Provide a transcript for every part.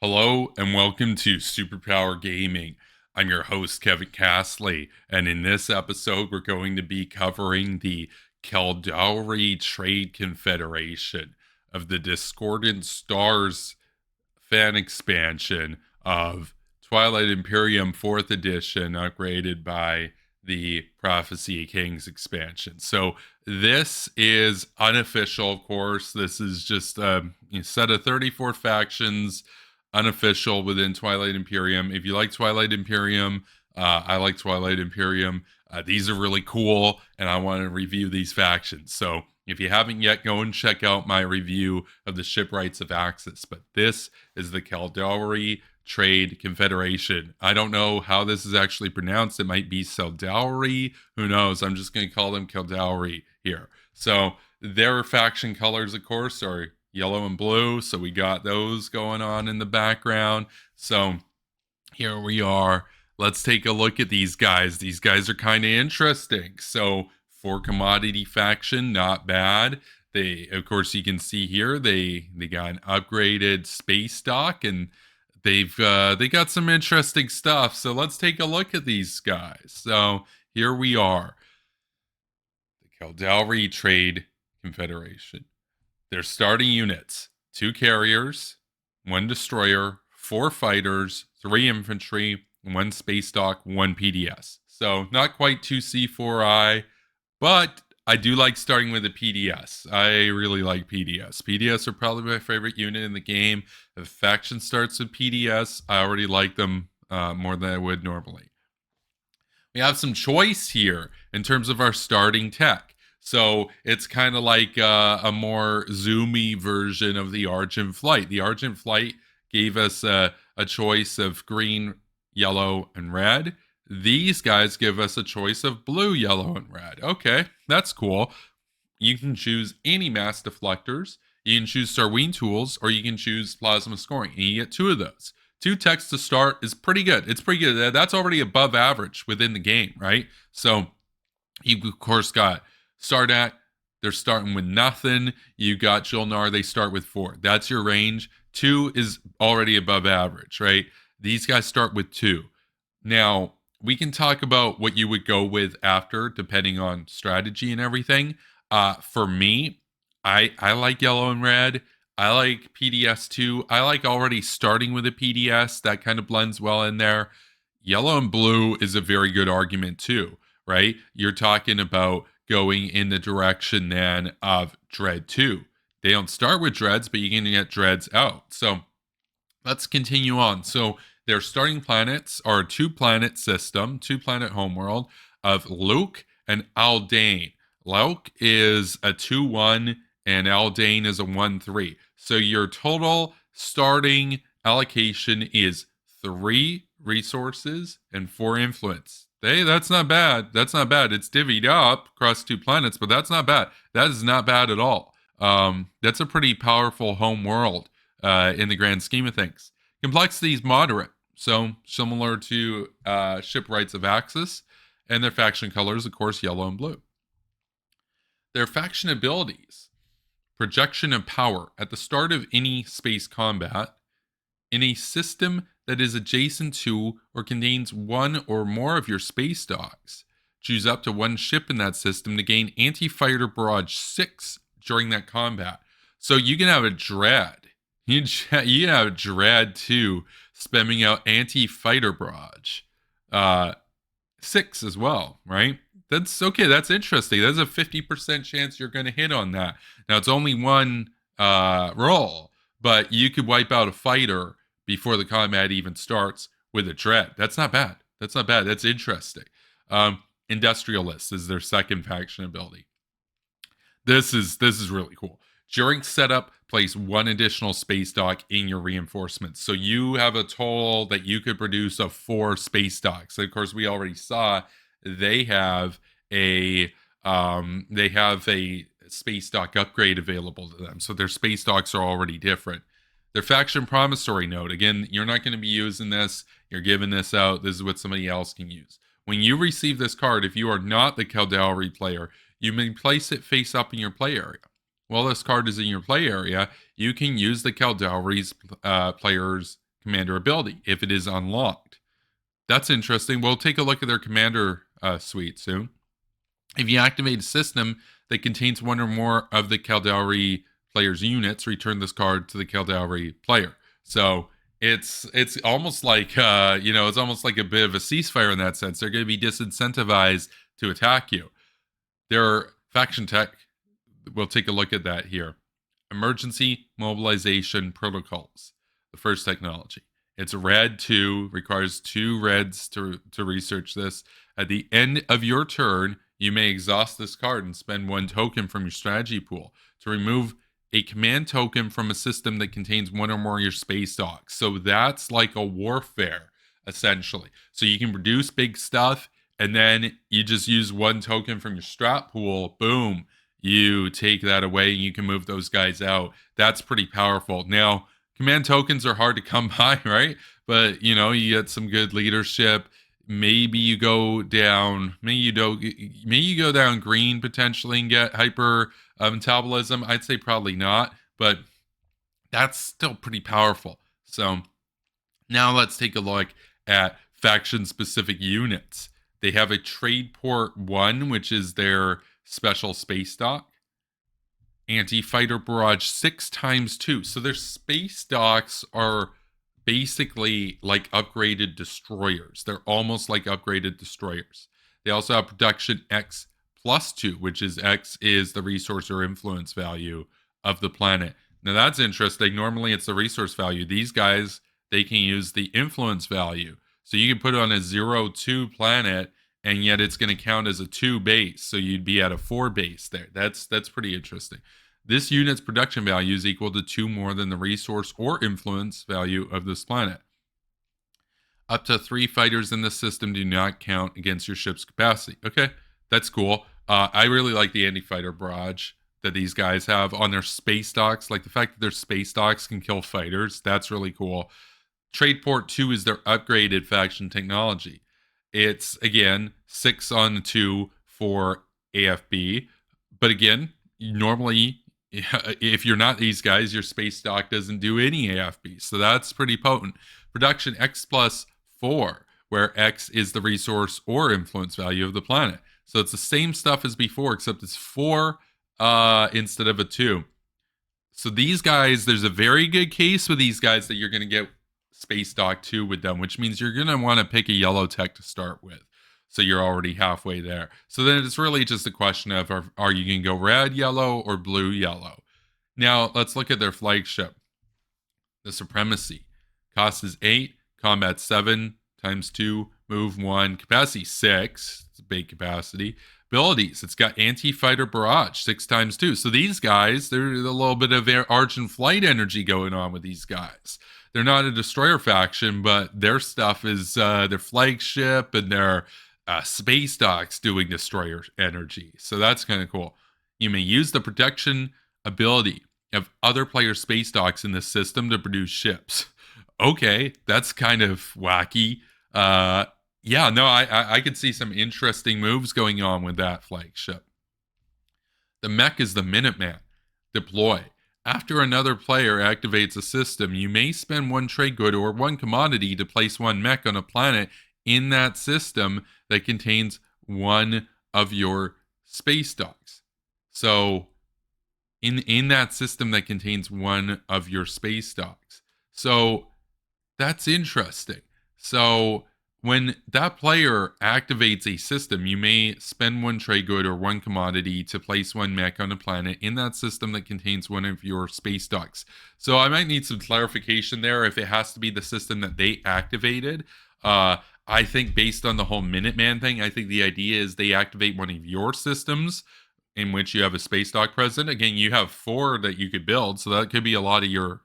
Hello and welcome to Superpower Gaming. I'm your host, Kevin Castley, and in this episode, we're going to be covering the Celdauri Trade Confederation of the Discordant Stars fan expansion of Twilight Imperium 4th Edition, upgraded by the Prophecy Kings expansion. So this is unofficial, of course. This is just a set of 34 factions, unofficial within Twilight Imperium. If you like Twilight Imperium, I like Twilight Imperium. These are really cool, and I want to review these factions. So if you haven't yet, go and check out my review of the Shipwrights of Axis. But this is the Celdauri Trade Confederation. I don't know how this is actually pronounced. It might be Celdauri. Who knows? I'm just going to call them Celdauri here. So their faction colors, of course, are yellow and blue. So we got those going on in the background. So here we are. Let's take a look at these guys. These guys are kind of interesting. So for commodity faction, not bad. They, of course, you can see here they got an upgraded space dock, and they got some interesting stuff. So let's take a look at these guys. So here we are, the Celdauri Trade Confederation. Their starting units: 2 carriers, 1 destroyer, 4 fighters, 3 infantry, 1 space dock, 1 PDS. So not quite 2 C4I, but I do like starting with a PDS. I really like PDS. PDS are probably my favorite unit in the game. If a faction starts with PDS, I already like them more than I would normally. We have some choice here in terms of our starting tech. So it's kind of like a more zoomy version of the Argent Flight. The Argent Flight gave us a choice of green, yellow, and red. These guys give us a choice of blue, yellow, and red. Okay, that's cool. You can choose any mass deflectors. You can choose Starween tools, or you can choose plasma scoring, and you get 2 of those. 2 techs to start is pretty good. It's pretty good. That's already above average within the game, right? So you, of course, got Sardat. They're starting with nothing. You got Jolnar. They start with 4. That's your range. 2 is already above average, right? These guys start with 2. Now, we can talk about what you would go with after, depending on strategy and everything. For me, I like yellow and red. I like PDS too. I like already starting with a PDS. That kind of blends well in there. Yellow and blue is a very good argument too, right? You're talking about going in the direction then of Dread 2. They don't start with Dreads, but you can get Dreads out. So let's continue on. So their starting planets are a 2-planet system, 2-planet homeworld of Luke and Aldane. Luke is a 2-1 and Aldane is a 1-3. So your total starting allocation is 3 resources and 4 influence. Hey, that's not bad. That's not bad. It's divvied up across 2 planets, but that's not bad. That is not bad at all. That's a pretty powerful home world in the grand scheme of things. Complexity is moderate, so similar to Shipwrights of Axis, and their faction colors, of course, yellow and blue. Their faction abilities: projection of power at the start of any space combat in a system that is adjacent to or contains 1 or more of your space docks. Choose up to 1 ship in that system to gain anti-fighter barrage 6 during that combat. So you can have a Dread. You can have a Dread too, spamming out anti-fighter barrage 6 as well, right? That's okay. That's interesting. That's a 50% chance you're going to hit on that. Now it's only 1 roll, but you could wipe out a fighter before the combat even starts with a Dread. That's not bad. That's not bad. That's interesting. Industrialist is their second faction ability. This is really cool. During setup, place 1 additional space dock in your reinforcements. So you have a total that you could produce of 4 space docks. Of course, we already saw they have a space dock upgrade available to them. So their space docks are already different. Their faction promissory note. Again, you're not going to be using this. You're giving this out. This is what somebody else can use. When you receive this card, if you are not the Celdauri player, you may place it face up in your play area. While this card is in your play area, you can use the Celdauri's player's commander ability if it is unlocked. That's interesting. We'll take a look at their commander suite soon. If you activate a system that contains one or more of the Celdauri player's units, return this card to the Celdauri player. So it's almost like it's almost like a bit of a ceasefire in that sense. They're going to be disincentivized to attack you. Their faction tech, we'll take a look at that here. Emergency mobilization protocols, the first technology. It's a red 2, requires 2 reds to research this. At the end of your turn, you may exhaust this card and spend 1 token from your strategy pool to remove a command token from a system that contains one or more of your space docks. So that's like a warfare, essentially. So you can produce big stuff, and then you just use 1 token from your strat pool. Boom. You take that away, and you can move those guys out. That's pretty powerful. Now, command tokens are hard to come by, right? But, you get some good leadership. Maybe you go down, maybe you go down green potentially and get hyper metabolism. I'd say probably not, but that's still pretty powerful. So now let's take a look at faction-specific units. They have a Trade Port 1, which is their special space dock. Anti-fighter barrage 6x2. So their space docks are basically like upgraded destroyers. They're almost like upgraded destroyers. They also have production X plus 2, which is X is the resource or influence value of the planet. Now that's interesting. Normally it's the resource value. These guys, they can use the influence value. So you can put it on a 0-2 planet, and yet it's going to count as a 2 base. So you'd be at a 4 base there. That's pretty interesting. This unit's production value is equal to 2 more than the resource or influence value of this planet. Up to 3 fighters in the system do not count against your ship's capacity. Okay, that's cool. I really like the anti-fighter barrage that these guys have on their space docks. Like the fact that their space docks can kill fighters. That's really cool. Trade Port 2 is their upgraded faction technology. It's, again, 6 on 2 for AFB. But again, normally, if you're not these guys, your space dock doesn't do any AFB. So that's pretty potent. Production X plus 4, where X is the resource or influence value of the planet. So it's the same stuff as before, except it's 4 instead of a 2. So these guys, there's a very good case with these guys that you're going to get space dock 2 with them, which means you're going to want to pick a yellow tech to start with. So you're already halfway there. So then it's really just a question of, are you going to go red, yellow, or blue, yellow? Now, let's look at their flagship. The Supremacy. Cost is 8, combat 7, times 2, move 1, capacity 6. It's a big capacity. Abilities. It's got anti-fighter barrage, 6x2. So these guys, there's a little bit of Argent Flight energy going on with these guys. They're not a destroyer faction, but their stuff is their flagship and their space docks doing destroyer energy. So that's kind of cool. You may use the protection ability of other player space docks in the system to produce ships. Okay, that's kind of wacky. Yeah, no, I could see some interesting moves going on with that flagship. The mech is the Minuteman. Deploy. After another player activates a system, you may spend 1 trade good or 1 commodity to place 1 mech on a planet in that system that contains 1 of your space docks. So in that system that contains 1 of your space docks. So that's interesting. So when that player activates a system, you may spend 1 trade good or 1 commodity to place 1 mech on a planet in that system that contains 1 of your space docks. So I might need some clarification there if it has to be the system that they activated. I think based on the whole Minuteman thing, I think the idea is they activate 1 of your systems in which you have a space dock present. Again, you have 4 that you could build, so that could be a lot of your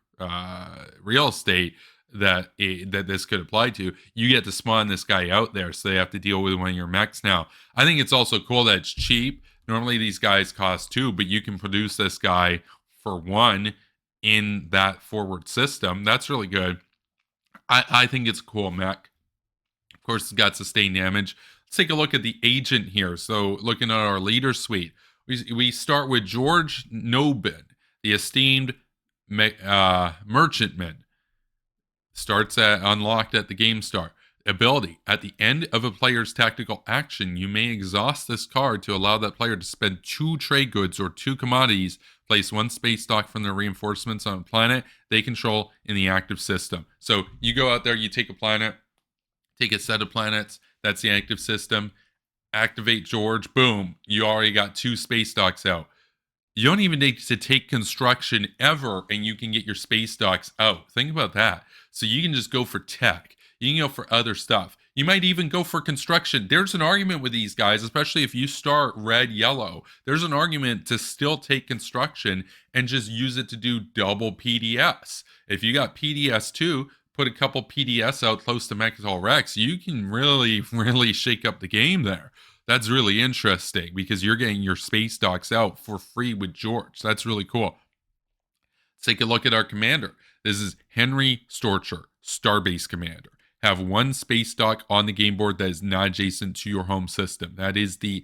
real estate that this could apply to. You get to spawn this guy out there, so they have to deal with 1 of your mechs now. I think it's also cool that it's cheap. Normally these guys cost 2, but you can produce this guy for 1 in that forward system. That's really good. I think it's a cool mech. Of course, it's got sustained damage. Let's take a look at the agent here. So looking at our leader suite, we start with George Nobin, the esteemed merchantman. Starts at unlocked at the game start. Ability. At the end of a player's tactical action, you may exhaust this card to allow that player to spend 2 trade goods or 2 commodities, place 1 space dock from their reinforcements on a planet they control in the active system. So you go out there, you take a planet, take a set of planets, that's the active system, activate George, boom, you already got 2 space docks out. You don't even need to take construction ever, and you can get your space docks out. Think about that. So you can just go for tech. You can go for other stuff. You might even go for construction. There's an argument with these guys, especially if you start red, yellow. There's an argument to still take construction and just use it to do double PDS. If you got PDS 2, put a couple PDS out close to Mechatol Rex, you can really, really shake up the game there. That's really interesting because you're getting your space docks out for free with George. That's really cool. Let's take a look at our commander. This is Henry Storcher, Starbase Commander. Have 1 space dock on the game board that is not adjacent to your home system. That is the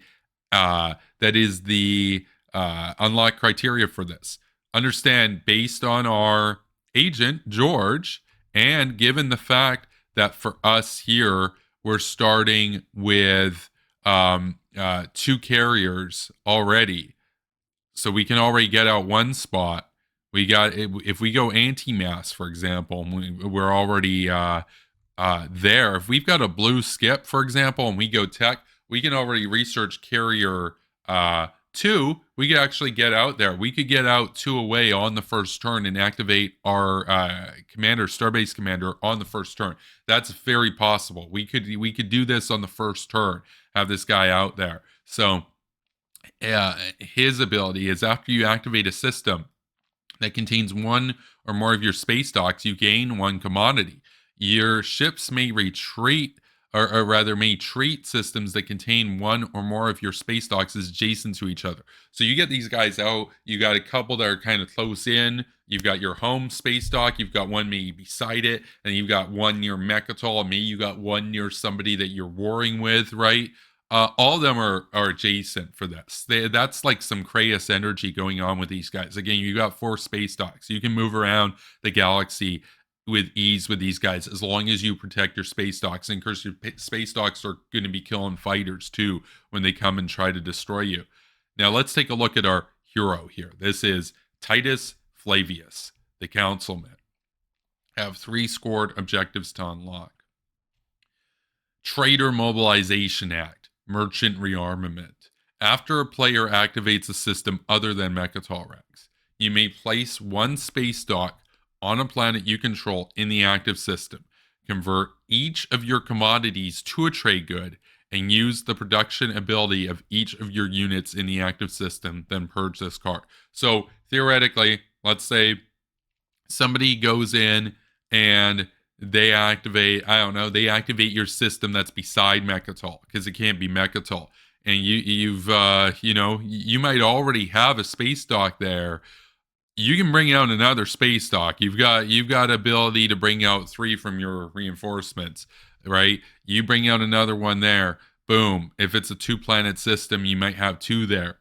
unlock criteria for this. Understand, based on our agent George, and given the fact that for us here we're starting with 2 carriers already, so we can already get out 1 spot. We got, if we go anti-mass, for example, we're already there. If we've got a blue skip, for example, and we go tech, we can already research carrier 2. We could actually get out there. We could get out 2 away on the first turn and activate our commander, Starbase Commander, on the first turn. That's very possible. We could do this on the first turn, have this guy out there. So his ability is, after you activate a system that contains 1 or more of your space docks, you gain 1 commodity. Your ships may retreat, or rather may treat systems that contain 1 or more of your space docks as adjacent to each other. So you get these guys out, you got a couple that are kind of close in, you've got your home space dock, you've got 1 maybe beside it, and you've got 1 near Mechatol, and maybe you got 1 near somebody that you're warring with, right? All of them are adjacent for this. That's like some Kratos energy going on with these guys. Again, you got 4 space docks. You can move around the galaxy with ease with these guys, as long as you protect your space docks. And of course, your space docks are going to be killing fighters too when they come and try to destroy you. Now let's take a look at our hero here. This is Titus Flavius, the councilman. Have 3 scored objectives to unlock. Trader Mobilization Act, Merchant Rearmament. After a player activates a system other than Mechatol Rex, you may place 1 space dock on a planet you control in the active system. Convert each of your commodities to a trade good and use the production ability of each of your units in the active system, then purge this card. So theoretically, let's say somebody goes in and they activate, they activate your system that's beside Mechatol, because it can't be Mechatol. And you might already have a space dock there. You can bring out another space dock. You've got ability to bring out 3 from your reinforcements, right? You bring out another one there. Boom. If it's a 2-planet system, you might have 2 there.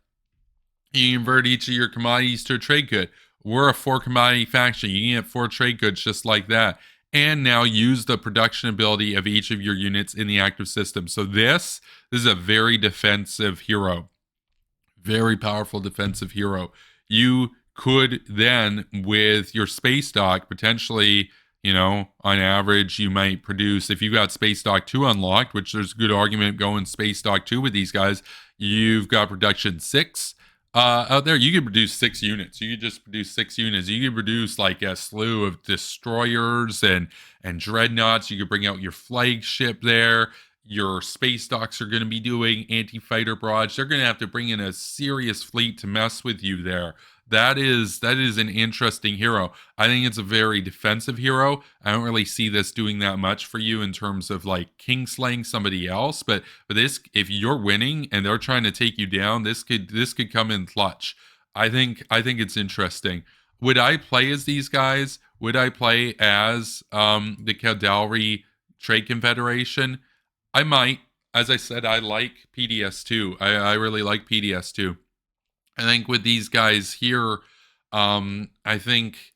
You convert each of your commodities to a trade good. We're a 4-commodity faction. You can get 4 trade goods just like that. And now use the production ability of each of your units in the active system. So this is a very defensive hero. Very powerful defensive hero. You could then, with your space dock, potentially, on average, you might produce, if you've got space dock 2 unlocked, which there's a good argument going space dock 2 with these guys, you've got production 6 out there. You could produce 6 units. You could just produce 6 units. You could produce like a slew of destroyers and dreadnoughts. You could bring out your flagship there. Your space docks are going to be doing anti-fighter barrage. They're going to have to bring in a serious fleet to mess with you there. That is an interesting hero. I think it's a very defensive hero. I don't really see this doing that much for you in terms of like king slaying somebody else. But this, if you're winning and they're trying to take you down, this could come in clutch. I think it's interesting. Would I play as these guys? Would I play as the Celdauri Trade Confederation? I might. As I said, I like PDS2. I really like PDS2. I think with these guys here, I think,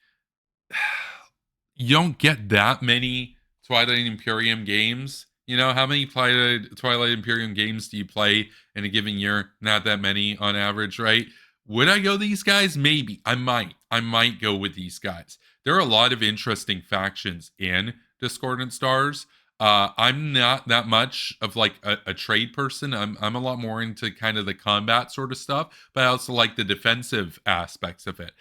you don't get that many Twilight Imperium games. You know, how many Twilight Imperium games do you play in a given year? Not that many on average, right? Would I go these guys? Maybe. I might. I might go with these guys. There are a lot of interesting factions in Discordant Stars. I'm not that much of like a trade person. I'm a lot more into kind of the combat sort of stuff, but I also like the defensive aspects of it.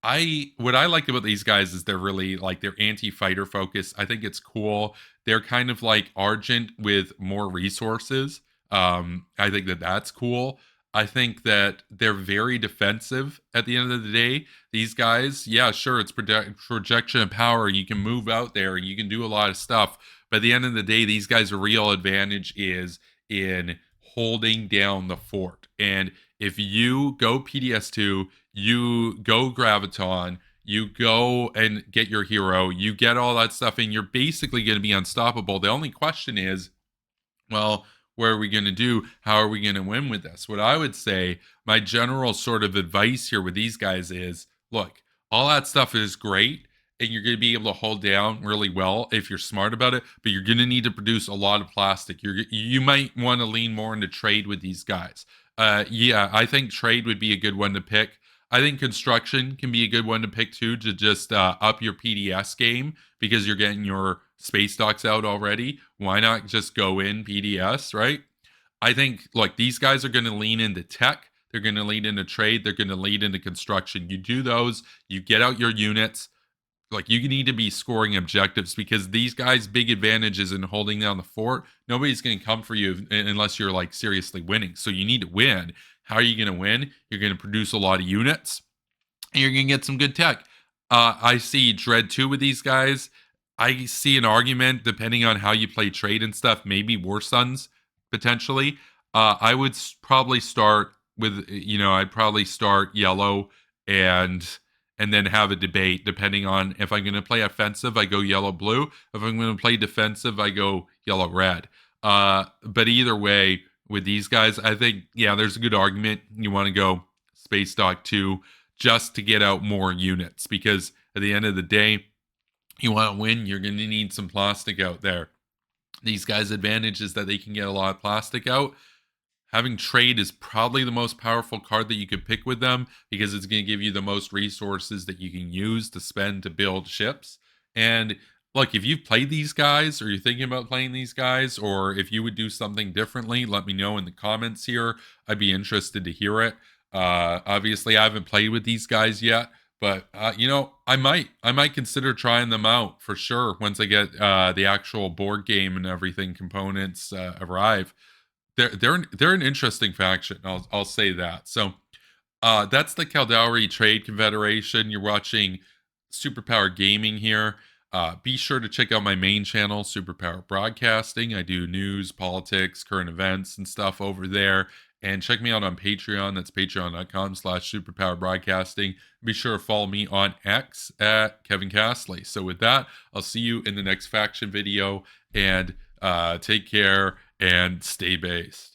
I what I like about these guys is they're really like they're anti-fighter focused. I think it's cool. They're kind of like Argent with more resources. I think that that's cool. I think that they're very defensive at the end of the day. These guys, yeah, sure, it's projection of power. You can move out there and you can do a lot of stuff. But at the end of the day, these guys' real advantage is in holding down the fort. And if you go PDS2, you go Graviton, you go and get your hero, you get all that stuff, and you're basically going to be unstoppable. The only question is, well, what are we going to do? How are we going to win with this? What I would say, my general sort of advice here with these guys is, look, all that stuff is great, and you're going to be able to hold down really well if you're smart about it, but you're going to need to produce a lot of plastic. You might want to lean more into trade with these guys. Yeah, I think trade would be a good one to pick. I think construction can be a good one to pick too, to just up your PDS game because you're getting your space docks out already. Why not just go in PDS, right? I think, look, these guys are going to lean into tech. They're going to lean into trade. They're going to lean into construction. You do those, you get out your units. Like, you need to be scoring objectives because these guys' big advantage is in holding down the fort. Nobody's going to come for you unless you're like seriously winning. So you need to win. How are you going to win? You're going to produce a lot of units and you're going to get some good tech. I see Dread 2 with these guys. I see an argument depending on how you play trade and stuff, maybe War Suns potentially. I would probably start with, I'd probably start yellow and then have a debate depending on if I'm going to play offensive, I go yellow blue. If I'm going to play defensive, I go yellow red. But either way, with these guys, I think, yeah, there's a good argument. You want to go Space Dock 2 just to get out more units because at the end of the day, you want to win, you're going to need some plastic out there. These guys' advantage is that they can get a lot of plastic out. Having trade is probably the most powerful card that you could pick with them because it's going to give you the most resources that you can use to spend to build ships. And look, if you've played these guys or you're thinking about playing these guys, or if you would do something differently, let me know in the comments here. I'd be interested to hear it. Obviously, I haven't played with these guys yet, but I might consider trying them out for sure once I get the actual board game and everything components arrive. They're an interesting faction. I'll say that. So that's the Celdauri Trade Confederation. You're watching Superpower Gaming here. Be sure to check out my main channel, Superpower Broadcasting. I do news, politics, current events, and stuff over there. And check me out on Patreon. That's patreon.com/superpowerbroadcasting. Be sure to follow me on X at Kevin Castley. So with that, I'll see you in the next faction video. And take care and stay based.